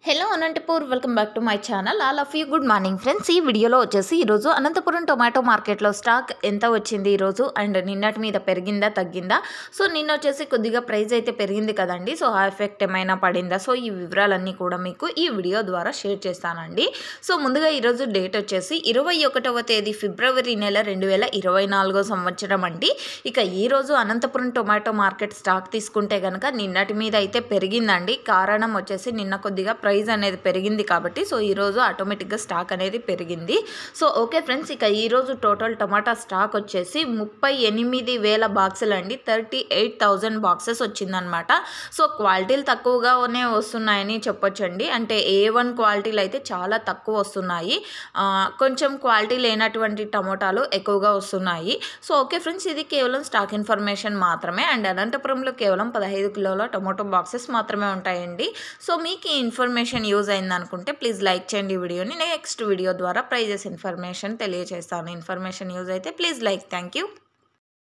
Hello Anantapur welcome back to my channel all of you good morning friends. ఈ వీడియోలో వచ్చేసి ఈరోజు అనంతపురం టొమాటో మార్కెట్లో స్టాక్ ఎంత వచ్చింది ఈరోజు అండ్ నిన్నటి మీద పెరిగిందా తగ్గిందా. సో నిన్న వచ్చేసి కొద్దిగా ప్రైస్ అయితే పెరిగింది కదండి. సో ఆ ఎఫెక్ట్ ఏమైనా పడిందా, సో ఈ వివరాలన్నీ కూడా మీకు ఈ వీడియో ద్వారా షేర్ చేస్తానండి. సో ముందుగా ఈరోజు డేట్ వచ్చేసి 21వ తేదీ ఫిబ్రవరి నెల 2024 సంవత్సరం అండి. ఇక ఈరోజు అనంతపురం టొమాటో మార్కెట్ స్టాక్ తీసుకుంటే కనుక నిన్నటి మీద అయితే పెరిగిందండి. కారణం వచ్చేసి నిన్న కొద్దిగా ప్రైస్ అనేది పెరిగింది కాబట్టి సో ఈరోజు ఆటోమేటిక్గా స్టాక్ అనేది పెరిగింది. సో ఓకే ఫ్రెండ్స్, ఇక ఈరోజు టోటల్ టమాటా స్టాక్ వచ్చేసి 38,000 బాక్సులు అండి. 38,000 బాక్సెస్ వచ్చిందనమాట. సో క్వాలిటీలు తక్కువగానే వస్తున్నాయని చెప్పొచ్చండి. అంటే A1 క్వాలిటీలు అయితే చాలా తక్కువ వస్తున్నాయి, కొంచెం క్వాలిటీ లేనటువంటి టమోటాలు ఎక్కువగా వస్తున్నాయి. సో ఓకే ఫ్రెండ్స్, ఇది కేవలం స్టాక్ ఇన్ఫర్మేషన్ మాత్రమే. అండ్ అనంతపురంలో కేవలం 15 కిలోల టొమాటో బాక్సెస్ మాత్రమే ఉంటాయండి. సో మీకు ఈ ఇన్ఫర్మేషన్ యూజ్ అయింది అనుకుంటే ప్లీజ్ లైక్ చేయండి ఈ వీడియోని. నెక్స్ట్ వీడియో ద్వారా ప్రైజెస్ ఇన్ఫర్మేషన్ తెలియజేస్తాను. ఇన్ఫర్మేషన్ యూజ్ అయితే ప్లీజ్ లైక్. Thank you.